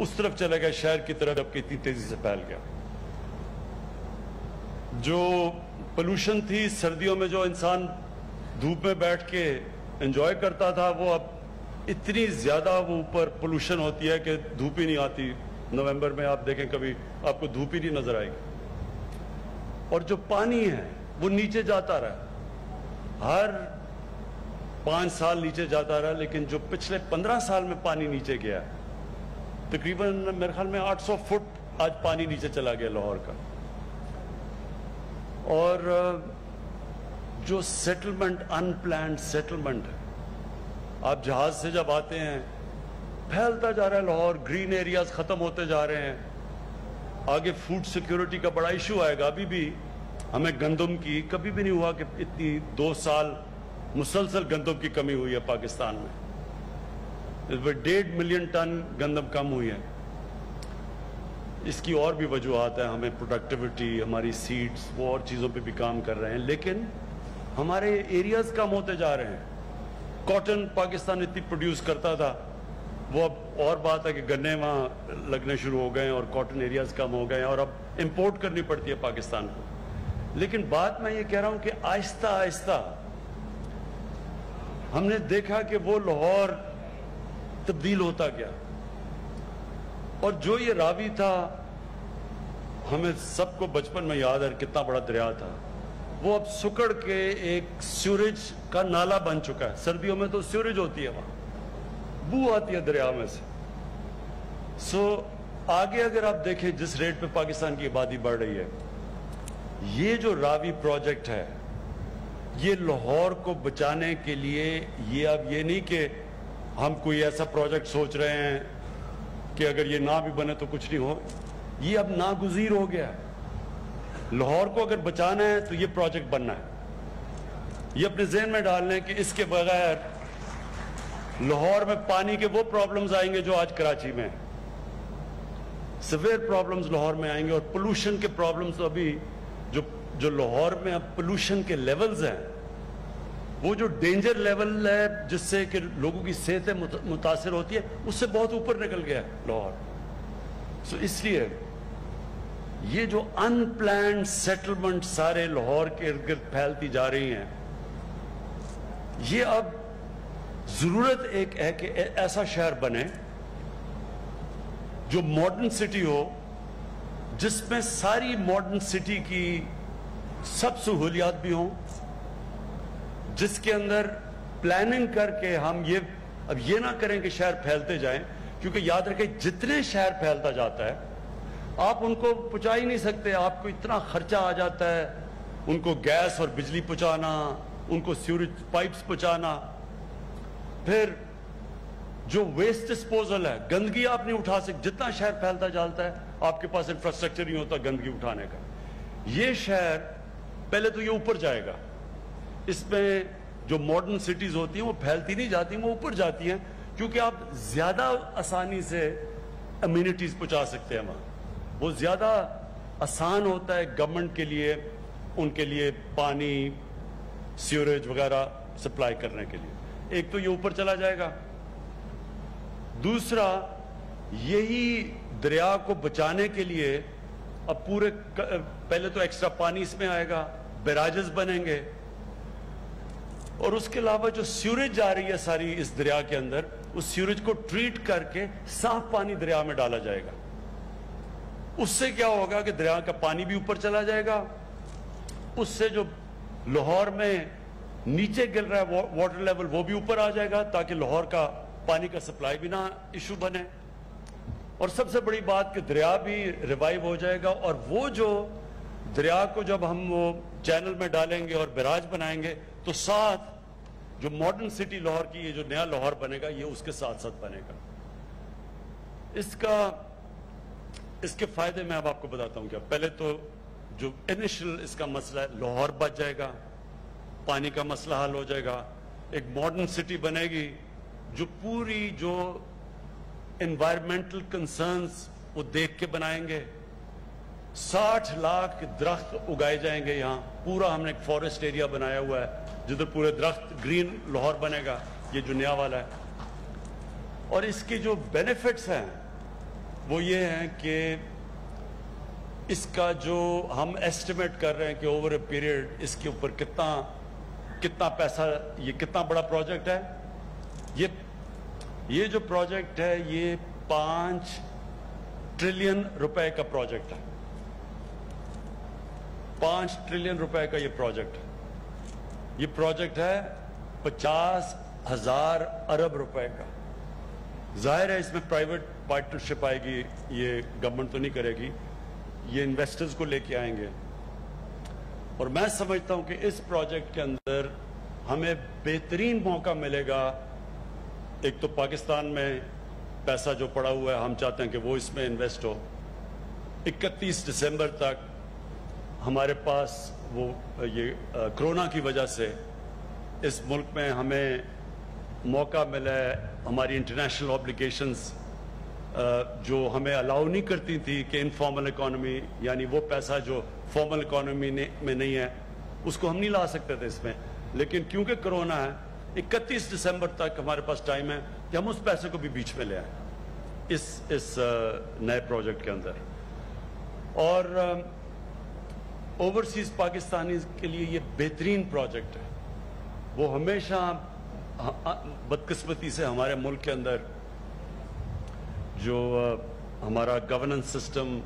اس طرف چلا گیا شہر کی طرف، اب اتنی تیزی سے پھیل گیا. جو پولوشن تھی سردیوں میں جو انسان دھوپ میں بیٹھ کے انجوائے کرتا تھا، وہ اب اتنی زیادہ وہ اوپر پولوشن ہوتی ہے کہ دھوپ ہی نہیں آتی. نومبر میں آپ دیکھیں کبھی آپ کو دھوپ ہی نہیں نظر آئے گی. اور جو پانی ہے وہ نیچے جاتا رہا، ہر 5 سال نیچے جاتا رہا، لیکن جو پچھلے 15 سال میں پانی نیچے گیا ہے تقریباً میرے خیال میں 800 فٹ آج پانی نیچے چلا گیا لاہور کا. اور جو سیٹلمنٹ ان پلانڈ سیٹلمنٹ ہے، آپ جہاز سے جب آتے ہیں پھیلتا جا رہا ہے لاہور، گرین ایریاز ختم ہوتے جا رہے ہیں. آگے فوڈ سیکیورٹی کا بڑا ایشو آئے گا. ابھی بھی ہمیں گندم کی کبھی بھی نہیں ہوا کہ اتنی 2 سال مسلسل گندم کی کمی ہوئی ہے پاکستان میں. 1.5 ملین ٹن گندم کم ہوئی ہے. اس کی اور بھی وجوہات ہیں، ہمیں پروڈکٹیوٹی، ہماری سیڈز، وہ اور چیزوں پہ بھی کام کر رہے ہیں، لیکن ہمارے ایریاز کم ہوتے جا رہے ہیں. کاٹن پاکستان اتنی پروڈیوس کرتا تھا، وہ اب اور بات ہے کہ گنے وہاں لگنے شروع ہو گئے ہیں اور کاٹن ایریاز کم ہو گئے ہیں اور اب امپورٹ کرنی پڑتی ہے پاکستان کو. لیکن بات میں یہ کہہ رہا ہوں کہ آہستہ آہستہ ہم نے دیکھا کہ وہ لاہور تبدیل ہوتا گیا. اور جو یہ راوی تھا، ہمیں سب کو بچپن میں یاد ہے کتنا بڑا دریا تھا، وہ اب سکڑ کے ایک سیوریج کا نالا بن چکا ہے. سردیوں میں تو سیوریج ہوتی ہے، وہاں بو آتی ہے دریا میں سے. آگے اگر آپ دیکھیں جس ریٹ پہ پاکستان کی آبادی بڑھ رہی ہے، یہ جو راوی پروجیکٹ ہے یہ لاہور کو بچانے کے لیے، یہ اب یہ نہیں کہ ہم کوئی ایسا پروجیکٹ سوچ رہے ہیں کہ اگر یہ نہ بھی بنے تو کچھ نہیں ہو. یہ اب ناگزیر ہو گیا. لاہور کو اگر بچانا ہے تو یہ پروجیکٹ بننا ہے. یہ اپنے ذہن میں ڈال لیں کہ اس کے بغیر لاہور میں پانی کے وہ پرابلمز آئیں گے جو آج کراچی میں ہیں. سیویئر پرابلمز لاہور میں آئیں گے. اور پولوشن کے پرابلمز ابھی جو لاہور میں اب پولوشن کے لیولز ہیں، وہ جو ڈینجر لیول ہے جس سے کہ لوگوں کی صحتیں متاثر ہوتی ہے، اس سے بہت اوپر نکل گیا ہے لاہور. اس لیے یہ جو ان پلانڈ سیٹلمنٹ سارے لاہور کے ارد گرد پھیلتی جا رہی ہیں، یہ اب ضرورت ایک ہے کہ ایسا شہر بنے جو ماڈرن سٹی ہو، جس میں ساری ماڈرن سٹی کی سب سہولیات بھی ہوں، جس کے اندر پلاننگ کر کے ہم اب یہ نہ کریں کہ شہر پھیلتے جائیں، کیونکہ یاد رکھیں جتنے شہر پھیلتا جاتا ہے آپ ان کو پہنچا ہی نہیں سکتے. آپ کو اتنا خرچہ آ جاتا ہے ان کو گیس اور بجلی پہنچانا، ان کو سیوریج پائپس پہنچانا. پھر جو ویسٹ ڈسپوزل ہے، گندگی آپ نہیں اٹھا سکتے. جتنا شہر پھیلتا جاتا ہے آپ کے پاس انفراسٹرکچر نہیں ہوتا گندگی اٹھانے کا. یہ شہر پہلے تو یہ اوپر جائے گا. اس میں جو ماڈرن سٹیز ہوتی ہیں وہ پھیلتی نہیں جاتی، وہ اوپر جاتی ہیں، کیونکہ آپ زیادہ آسانی سے امینٹیز پہنچا سکتے ہیں وہاں. وہ زیادہ آسان ہوتا ہے گورنمنٹ کے لیے، ان کے لیے پانی، سیوریج وغیرہ سپلائی کرنے کے لیے. ایک تو یہ اوپر چلا جائے گا. دوسرا، یہی دریا کو بچانے کے لیے اب پہلے تو ایکسٹرا پانی اس میں آئے گا، بیراجز بنیں گے، اور اس کے علاوہ جو سیوریج جا رہی ہے ساری اس دریا کے اندر، اس سیوریج کو ٹریٹ کر کے صاف پانی دریا میں ڈالا جائے گا. اس سے کیا ہوگا کہ دریا کا پانی بھی اوپر چلا جائے گا. اس سے جو لاہور میں نیچے گر رہا ہے واٹر لیول، وہ بھی اوپر آ جائے گا، تاکہ لاہور کا پانی کا سپلائی بھی نہ ایشو بنے. اور سب سے بڑی بات کہ دریا بھی ریوائیو ہو جائے گا. اور وہ جو دریا کو جب ہم وہ چینل میں ڈالیں گے اور بیراج بنائیں گے، تو ساتھ جو ماڈرن سٹی لاہور کی، یہ جو نیا لاہور بنے گا، یہ اس کے ساتھ ساتھ بنے گا. اس کے فائدے میں اب آپ کو بتاتا ہوں. کیا پہلے تو جو انیشل اس کا مسئلہ ہے، لاہور بچ جائے گا، پانی کا مسئلہ حل ہو جائے گا. ایک ماڈرن سٹی بنے گی جو پوری جو انوائرمنٹل کنسرنز وہ دیکھ کے بنائیں گے. 60 لاکھ درخت اگائے جائیں گے یہاں. پورا ہم نے ایک فارسٹ ایریا بنایا ہوا ہے جدھر پورے درخت، گرین لاہور بنے گا، یہ جو نیا والا ہے. اور اس کی جو بینیفٹس ہیں وہ یہ ہیں کہ اس کا جو ہم ایسٹیمیٹ کر رہے ہیں کہ اوور اے پیریڈ اس کے اوپر کتنا پیسہ، یہ کتنا بڑا پروجیکٹ ہے. یہ جو پروجیکٹ ہے یہ 5 ٹریلین روپے کا پروجیکٹ ہے. 5 ٹریلین روپے کا یہ پروجیکٹ ہے. یہ پروجیکٹ ہے 50,000 ارب روپے کا. ظاہر ہے اس میں پرائیویٹ پارٹنرشپ آئے گی، یہ گورنمنٹ تو نہیں کرے گی، یہ انویسٹرز کو لے کے آئیں گے. اور میں سمجھتا ہوں کہ اس پروجیکٹ کے اندر ہمیں بہترین موقع ملے گا. ایک تو پاکستان میں پیسہ جو پڑا ہوا ہے ہم چاہتے ہیں کہ وہ اس میں انویسٹ ہو. 31 دسمبر تک ہمارے پاس وہ یہ کرونا کی وجہ سے اس ملک میں ہمیں موقع ملا ہے. ہماری انٹرنیشنل آبلیگیشنز جو ہمیں الاؤ نہیں کرتی تھی کہ انفارمل اکانومی، یعنی وہ پیسہ جو فارمل اکانومی میں نہیں ہے اس کو ہم نہیں لا سکتے تھے اس میں. لیکن کیونکہ کرونا ہے 31 دسمبر تک ہمارے پاس ٹائم ہے کہ ہم اس پیسے کو بھی بیچ میں لے آئیں اس نئے پروجیکٹ کے اندر. اور اوورسیز پاکستانیز کے لیے یہ بہترین پروجیکٹ ہے. وہ ہمیشہ بدقسمتی سے ہمارے ملک کے اندر جو ہمارا گورننس سسٹم،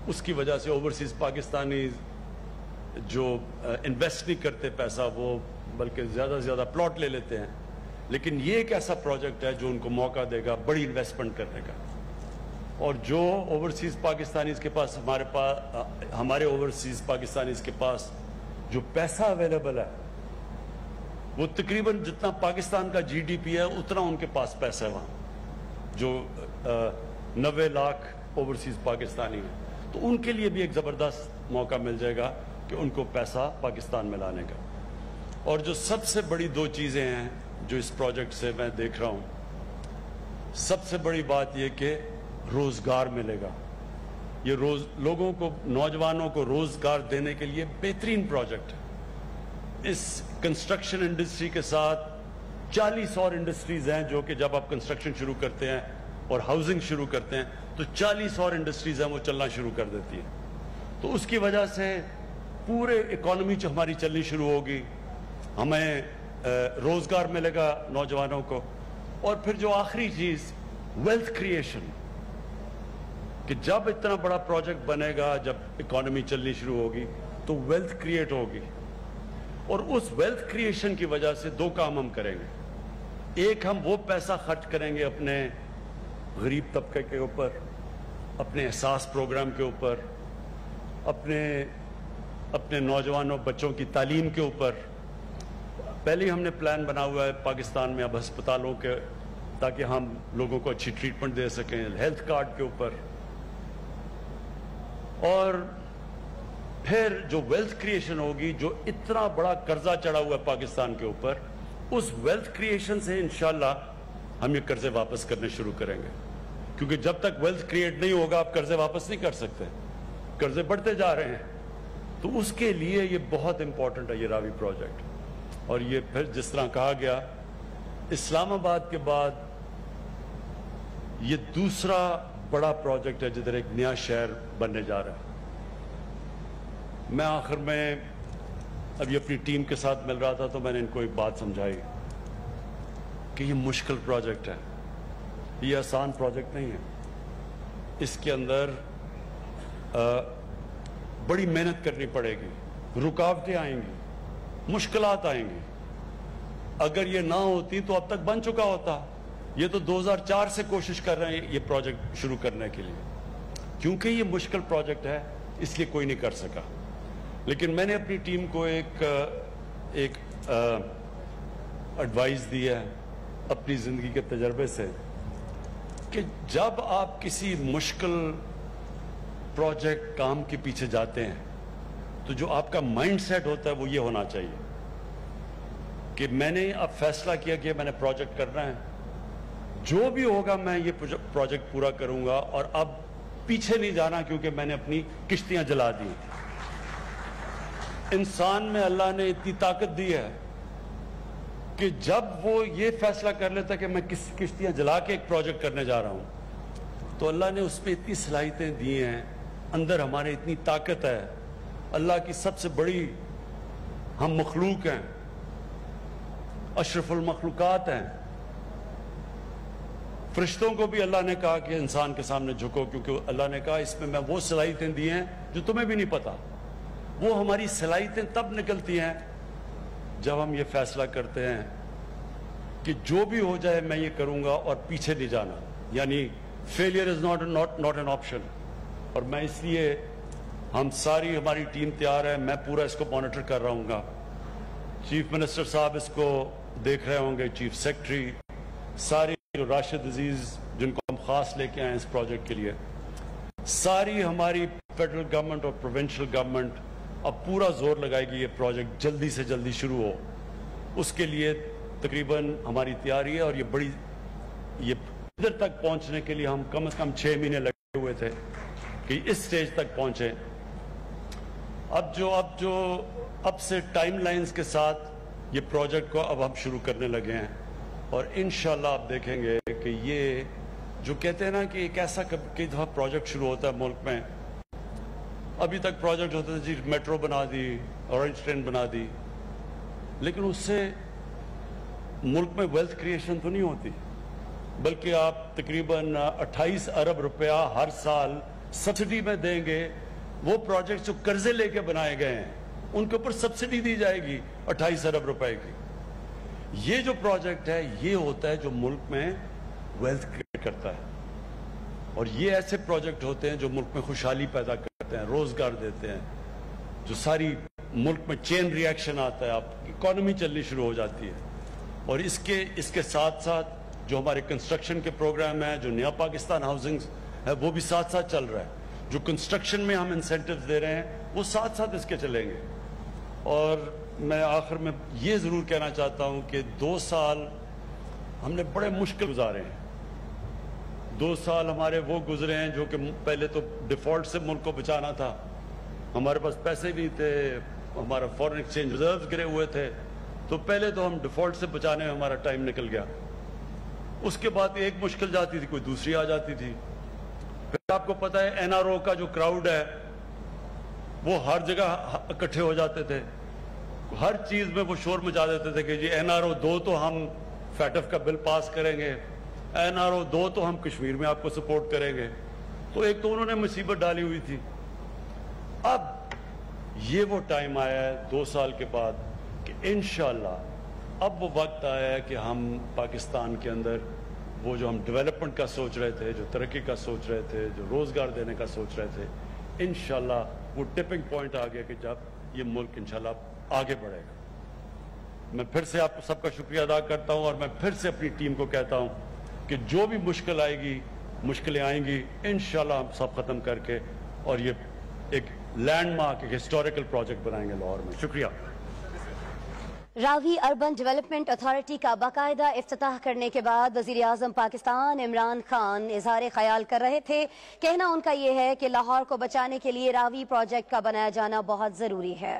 اس کی وجہ سے اوورسیز پاکستانی جو انویسٹ نہیں کرتے پیسہ، وہ بلکہ زیادہ سے زیادہ پلاٹ لے لیتے ہیں. لیکن یہ ایک ایسا پروجیکٹ ہے جو ان کو موقع دے گا بڑی انویسٹمنٹ کرنے کا. اور جو اوورسیز پاکستانیز کے پاس ہمارے اوورسیز پاکستانیز کے پاس جو پیسہ اویلیبل ہے وہ تقریباً جتنا پاکستان کا جی ڈی پی ہے اتنا ان کے پاس پیسہ ہے وہاں، جو 90 لاکھ اوورسیز پاکستانی ہیں. تو ان کے لیے بھی ایک زبردست موقع مل جائے گا کہ ان کو پیسہ پاکستان میں لانے کا. اور جو سب سے بڑی 2 چیزیں ہیں جو اس پروجیکٹ سے میں دیکھ رہا ہوں، سب سے بڑی بات یہ کہ روزگار ملے گا. یہ لوگوں کو، نوجوانوں کو روزگار دینے کے لیے بہترین پروجیکٹ ہے. اس کنسٹرکشن انڈسٹری کے ساتھ 40 اور انڈسٹریز ہیں جو کہ جب آپ کنسٹرکشن شروع کرتے ہیں اور ہاؤسنگ شروع کرتے ہیں تو 40 اور انڈسٹریز ہیں وہ چلنا شروع کر دیتی ہیں. تو اس کی وجہ سے پورے اکانومی ہماری چلنی شروع ہوگی، ہمیں روزگار ملے گا نوجوانوں کو. اور پھر جو آخری چیز ویلتھ کریشن، کہ جب اتنا بڑا پروجیکٹ بنے گا، جب اکانومی چلنی شروع ہوگی تو ویلتھ کریٹ ہوگی. اور اس ویلتھ کریشن کی وجہ سے 2 کام ہم کریں گے. ایک، ہم وہ پیسہ خرچ کریں گے اپنے غریب طبقے کے اوپر، اپنے احساس پروگرام کے اوپر، اپنے نوجوانوں بچوں کی تعلیم کے اوپر. پہلے ہی ہم نے پلان بنا ہوا ہے پاکستان میں اب ہسپتالوں کے، تاکہ ہم لوگوں کو اچھی ٹریٹمنٹ دے سکیں، ہیلتھ کارڈ کے اوپر. اور پھر جو ویلتھ کریشن ہوگی، جو اتنا بڑا قرضہ چڑھا ہوا ہے پاکستان کے اوپر، اس ویلتھ کریشن سے انشاءاللہ ہم یہ قرضے واپس کرنے شروع کریں گے. کیونکہ جب تک ویلتھ کریٹ نہیں ہوگا آپ قرضے واپس نہیں کر سکتے، قرضے بڑھتے جا رہے ہیں. تو اس کے لیے یہ بہت امپورٹنٹ ہے یہ راوی پروجیکٹ. اور یہ پھر جس طرح کہا گیا، اسلام آباد کے بعد یہ دوسرا بڑا پروجیکٹ ہے جدھر ایک نیا شہر بننے جا رہا ہے. میں آخر میں ابھی اپنی ٹیم کے ساتھ مل رہا تھا تو میں نے ان کو ایک بات سمجھائی کہ یہ مشکل پروجیکٹ ہے، یہ آسان پروجیکٹ نہیں ہے. اس کے اندر بڑی محنت کرنی پڑے گی، رکاوٹیں آئیں گی، مشکلات آئیں گی. اگر یہ نہ ہوتی تو اب تک بن چکا ہوتا. یہ تو 2004 سے کوشش کر رہے ہیں یہ پروجیکٹ شروع کرنے کے لیے. کیونکہ یہ مشکل پروجیکٹ ہے اس لیے کوئی نہیں کر سکا. لیکن میں نے اپنی ٹیم کو ایک ایڈوائز دی ہے اپنی زندگی کے تجربے سے کہ جب آپ کسی مشکل پروجیکٹ کام کے پیچھے جاتے ہیں تو جو آپ کا مائنڈ سیٹ ہوتا ہے وہ یہ ہونا چاہیے کہ میں نے اب فیصلہ کیا کہ میں نے پروجیکٹ کرنا ہے، جو بھی ہوگا میں یہ پروجیکٹ پورا کروں گا اور اب پیچھے نہیں جانا کیونکہ میں نے اپنی کشتیاں جلا دی. انسان میں اللہ نے اتنی طاقت دی ہے کہ جب وہ یہ فیصلہ کر لیتا کہ میں کشتیاں جلا کے ایک پروجیکٹ کرنے جا رہا ہوں تو اللہ نے اس میں اتنی صلاحیتیں دی ہیں, اندر ہمارے اتنی طاقت ہے. اللہ کی سب سے بڑی ہم مخلوق ہیں, اشرف المخلوقات ہیں. فرشتوں کو بھی اللہ نے کہا کہ انسان کے سامنے جھکو, کیونکہ اللہ نے کہا اس میں وہ صلاحیتیں دی ہیں جو تمہیں بھی نہیں پتا. وہ ہماری صلاحیتیں تب نکلتی ہیں جب ہم یہ فیصلہ کرتے ہیں کہ جو بھی ہو جائے میں یہ کروں گا اور پیچھے نہیں جانا. یعنی failure is not an option. اور میں اس لیے ہم ساری ہماری ٹیم تیار ہے. میں پورا اس کو مانیٹر کر رہا ہوں گا. چیف منسٹر صاحب اس کو دیکھ رہے ہوں گے, چیف سیکرٹری, ساری راشد عزیز جن کو ہم خاص لے کے آئے ہیں اس پروجیکٹ کے لیے, ساری ہماری فیڈرل گورنمنٹ اور پروونشل گورنمنٹ اب پورا زور لگائے گی یہ پروجیکٹ جلدی سے جلدی شروع ہو. اس کے لیے تقریباً ہماری تیاری ہے. اور یہ ادھر تک پہنچنے کے لیے ہم کم از کم 6 مہینے لگے ہوئے تھے کہ اس سٹیج تک پہنچے. اب سے ٹائم لائنز کے ساتھ یہ پروجیکٹ کو اب ہم شروع کرنے لگے ہیں. اور انشاءاللہ آپ دیکھیں گے کہ یہ جو کہتے ہیں نا کہ ایک ایسا کئی دفعہ پروجیکٹ شروع ہوتا ہے ملک میں, ابھی تک پروجیکٹ ہوتا ہے جی میٹرو بنا دی, اورنج ٹرین بنا دی, لیکن اس سے ملک میں ویلتھ کریشن تو نہیں ہوتی, بلکہ آپ تقریباً 28 ارب روپیہ ہر سال سبسڈی میں دیں گے. وہ پروجیکٹ جو قرضے لے کے بنائے گئے ہیں ان کے اوپر سبسڈی دی جائے گی 28 ارب روپے کی. یہ جو پروجیکٹ ہے یہ ہوتا ہے جو ملک میں ویلتھ کریٹ کرتا ہے. اور یہ ایسے پروجیکٹ ہوتے ہیں جو ملک میں خوشحالی پیدا کرتے ہیں, روزگار دیتے ہیں, جو ساری ملک میں چین ری ایکشن آتا ہے, آپ اکانومی چلنی شروع ہو جاتی ہے. اور اس کے ساتھ ساتھ جو ہمارے کنسٹرکشن کے پروگرام ہیں, جو نیا پاکستان ہاؤسنگ ہے وہ بھی ساتھ ساتھ چل رہا ہے. جو کنسٹرکشن میں ہم انسینٹیوز دے رہے ہیں وہ ساتھ ساتھ اس کے چلیں گے. اور میں آخر میں یہ ضرور کہنا چاہتا ہوں کہ 2 سال ہم نے بڑے مشکل گزارے ہیں. 2 سال ہمارے وہ گزرے ہیں جو کہ پہلے تو ڈیفالٹ سے ملک کو بچانا تھا, ہمارے پاس پیسے بھی تھے, ہمارا فورن ایکسچینج ریزروز گرے ہوئے تھے, تو پہلے تو ہم ڈیفالٹ سے بچانے میں ہمارا ٹائم نکل گیا. اس کے بعد ایک مشکل جاتی تھی, کوئی دوسری آ جاتی تھی. پھر آپ کو پتہ ہے این آر او کا جو کراؤڈ ہے وہ ہر جگہ اکٹھے ہو جاتے تھے, ہر چیز میں وہ شور مچا دیتے تھے کہ جی این آر او 2 تو ہم فیٹ ایف کا بل پاس کریں گے, این آر او 2 تو ہم کشمیر میں آپ کو سپورٹ کریں گے. تو ایک تو انہوں نے مصیبت ڈالی ہوئی تھی. اب یہ وہ ٹائم آیا ہے 2 سال کے بعد کہ انشاءاللہ اب وہ وقت آیا ہے کہ ہم پاکستان کے اندر وہ جو ہم ڈیولپمنٹ کا سوچ رہے تھے, جو ترقی کا سوچ رہے تھے, جو روزگار دینے کا سوچ رہے تھے, انشاءاللہ وہ ٹپنگ پوائنٹ آ گیا کہ جب یہ ملک انشاءاللہ آگے بڑھے گا. میں پھر سے آپ سب کا شکریہ ادا کرتا ہوں, اور میں پھر سے اپنی ٹیم کو کہتا ہوں کہ جو بھی مشکل آئے گی, مشکلیں آئیں گی, انشاءاللہ ہم سب ختم کر کے اور یہ ایک لینڈ مارک, ایک ہسٹوریکل پروجیکٹ بنائیں گے لاہور میں. شکریہ. راوی اربن ڈیولپمنٹ اتھارٹی کا باقاعدہ افتتاح کرنے کے بعد وزیر اعظم پاکستان عمران خان اظہار خیال کر رہے تھے. کہنا ان کا یہ ہے کہ لاہور کو بچانے کے لیے راوی پروجیکٹ کا بنایا جانا بہت ضروری ہے.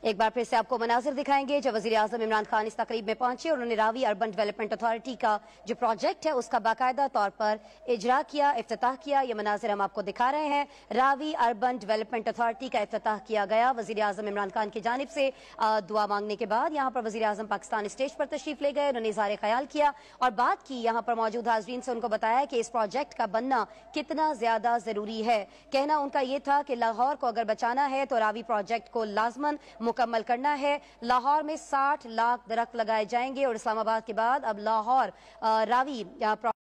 ایک بار پھر سے آپ کو مناظر دکھائیں گے جب وزیر اعظم عمران خان اس تقریب میں پہنچے اور انہوں نے راوی اربن ڈیولپمنٹ اتھارٹی کا جو پروجیکٹ ہے اس کا باقاعدہ طور پر اجرا کیا, افتتاح کیا. یہ مناظر ہم آپ کو دکھا رہے ہیں. راوی اربن ڈیولپمنٹ اتھارٹی کا افتتاح کیا گیا وزیر اعظم عمران خان کی جانب سے. دعا مانگنے کے بعد یہاں پر وزیر اعظم پاکستان اسٹیج پر تشریف لے گئے, انہوں نے اظہار خیال کیا اور بات کی یہاں پر موجود حاضرین سے. ان کو بتایا کہ اس پروجیکٹ کا بننا کتنا زیادہ ضروری ہے. کہنا ان کا یہ تھا کہ لاہور کو اگر بچانا ہے تو راوی پروجیکٹ کو لازماً مکمل کرنا ہے. لاہور میں 60 لاکھ درخت لگائے جائیں گے اور اسلام آباد کے بعد اب لاہور راوی